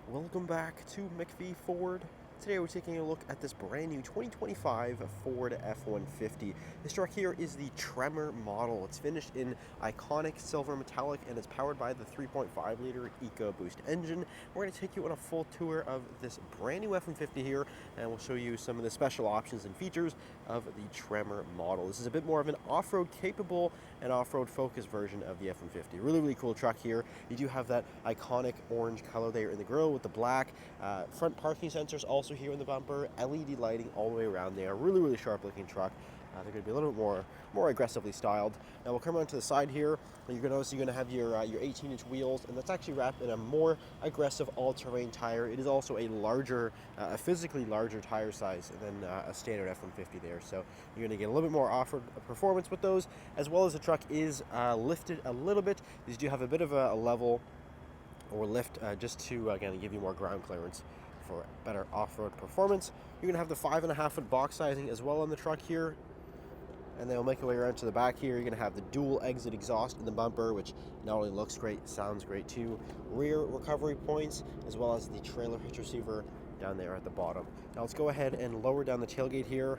Welcome back to McPhee Ford. Today we're taking a look at this brand new 2025 Ford F-150. This truck here is the TREMOR model. It's finished in iconic silver metallic and it's powered by the 3.5 liter EcoBoost engine. We're going to take you on a full tour of this brand new F-150 here, and we'll show you some of the special options and features of the TREMOR model. This is a bit more of an off-road capable and off-road focused version of the F-150. Really cool truck here. You do have that iconic orange color there in the grille with the black. Front parking sensors also here in the bumper. LED lighting all the way around there. Really sharp looking truck. They're going to be a little bit more aggressively styled. Now we'll come around to the side here. You're going to notice you're going to have your 18-inch wheels, and that's actually wrapped in a more aggressive all-terrain tire. It is also a physically larger tire size than a standard F-150 there. So you're going to get a little bit more off-road performance with those, as well as the truck is lifted a little bit. These do have a bit of a level or lift just to again give you more ground clearance for better off-road performance. You're going to have the 5.5-foot box sizing as well on the truck here. And then we'll make our way around to the back here. You're going to have the dual exit exhaust in the bumper, which not only looks great, sounds great too. Rear recovery points, as well as the trailer hitch receiver down there at the bottom. Now let's go ahead and lower down the tailgate here.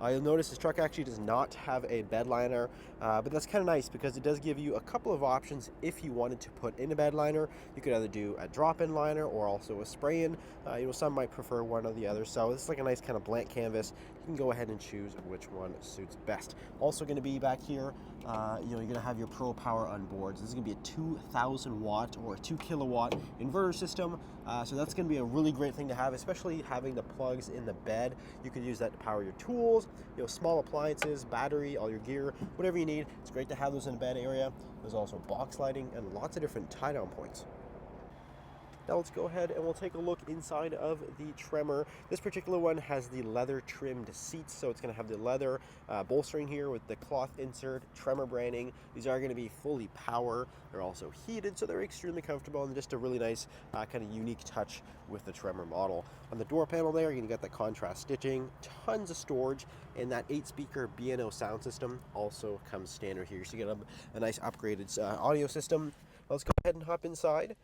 You'll notice this truck actually does not have a bed liner, but that's kind of nice because it does give you a couple of options if you wanted to put in a bed liner. You could either do a drop-in liner or also a spray-in. Some might prefer one or the other, so this is like a nice kind of blank canvas. You can go ahead and choose which one suits best. Also going to be back here, you're going to have your Pro Power on board. So this is going to be a 2,000 watt or a 2 kilowatt inverter system, so that's going to be a really great thing to have, especially having the plugs in the bed. You can use that to power your tools, small appliances, battery, all your gear, whatever you need. It's great to have those in the bed area. There's also box lighting and lots of different tie-down points. Now let's go ahead and we'll take a look inside of the TREMOR. This particular one has the leather trimmed seats, so it's going to have the leather bolstering here with the cloth insert, TREMOR branding. These are going to be fully power. They're also heated, so they're extremely comfortable and just a really nice kind of unique touch with the TREMOR model. On the door panel there, you get the contrast stitching, tons of storage, and that 8-speaker B&O sound system also comes standard here. So you get a nice upgraded audio system. Let's go ahead and hop inside.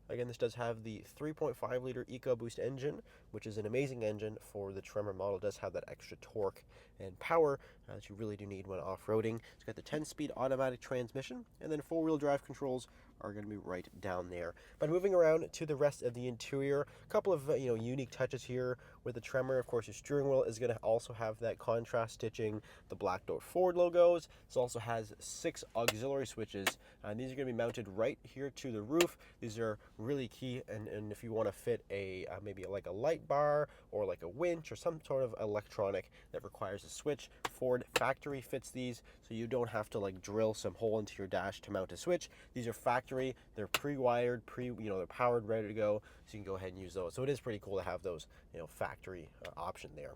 Again, this does have the 3.5 liter EcoBoost engine, which is an amazing engine for the TREMOR model. It does have that extra torque and power that you really do need when off-roading. It's got the 10-speed automatic transmission, and then 4-wheel drive controls are going to be right down there. But moving around to the rest of the interior, a couple of unique touches here with the TREMOR. Of course, your steering wheel is going to also have that contrast stitching, the Black Door Ford logos. It also has 6 auxiliary switches, and these are going to be mounted right here to the roof. These are really key, and if you want to fit a maybe like a light bar or like a winch or some sort of electronic that requires a switch, Ford factory fits these, so you don't have to like drill some hole into your dash to mount a switch. These are factory, they're pre-wired, they're powered, ready to go, so you can go ahead and use those. So it is pretty cool to have those factory option there.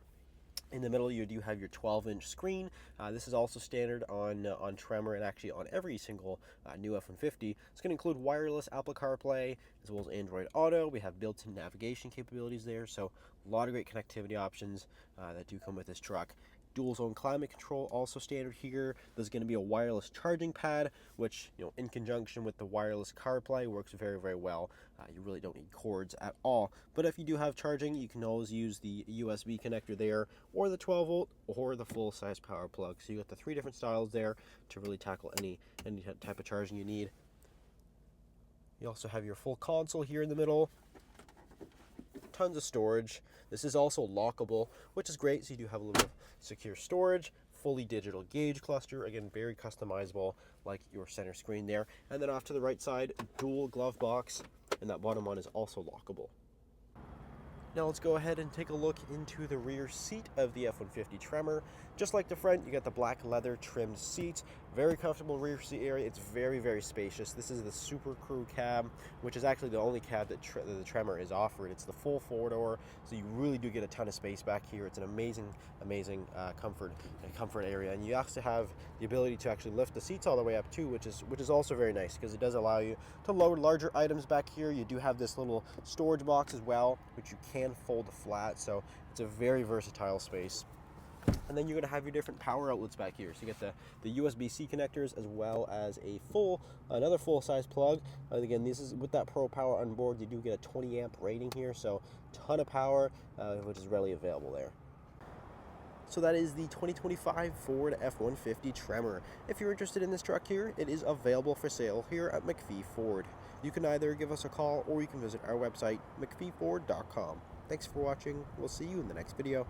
In the middle, you do have your 12-inch screen. This is also standard on TREMOR and actually on every single new F-150. It's going to include wireless Apple CarPlay as well as Android Auto. We have built-in navigation capabilities there, so a lot of great connectivity options that do come with this truck. Dual zone climate control also standard here. There's going to be a wireless charging pad, which in conjunction with the wireless CarPlay works very well. You really don't need cords at all. But if you do have charging, you can always use the USB connector there, or the 12 volt, or the full size power plug. So you got the 3 different styles there to really tackle any type of charging you need. You also have your full console here in the middle. Tons of storage. This is also lockable, which is great, so you do have a little bit of secure storage. Fully digital gauge cluster, again very customizable like your center screen there. And then off to the right side, dual glove box, and that bottom one is also lockable. Now let's go ahead and take a look into the rear seat of the F-150 TREMOR. Just like the front, you got the black leather trimmed seats. Very comfortable rear seat area. It's very spacious. This is the Super Crew cab, which is actually the only cab that the TREMOR is offered. It's the full 4-door, so you really do get a ton of space back here. It's an amazing comfort area, and you also have the ability to actually lift the seats all the way up too, which is also very nice because it does allow you to load larger items back here. You do have this little storage box as well, which you can fold flat, so it's a very versatile space. And then you're going to have your different power outlets back here. So you get the USB-C connectors as well as another full-size plug. And again, this is with that Pro Power on board. You do get a 20 amp rating here, so ton of power, which is readily available there. So that is the 2025 Ford F-150 Tremor. If you're interested in this truck here, it is available for sale here at McPhee Ford. You can either give us a call or you can visit our website, mcpheeford.com. Thanks for watching. We'll see you in the next video.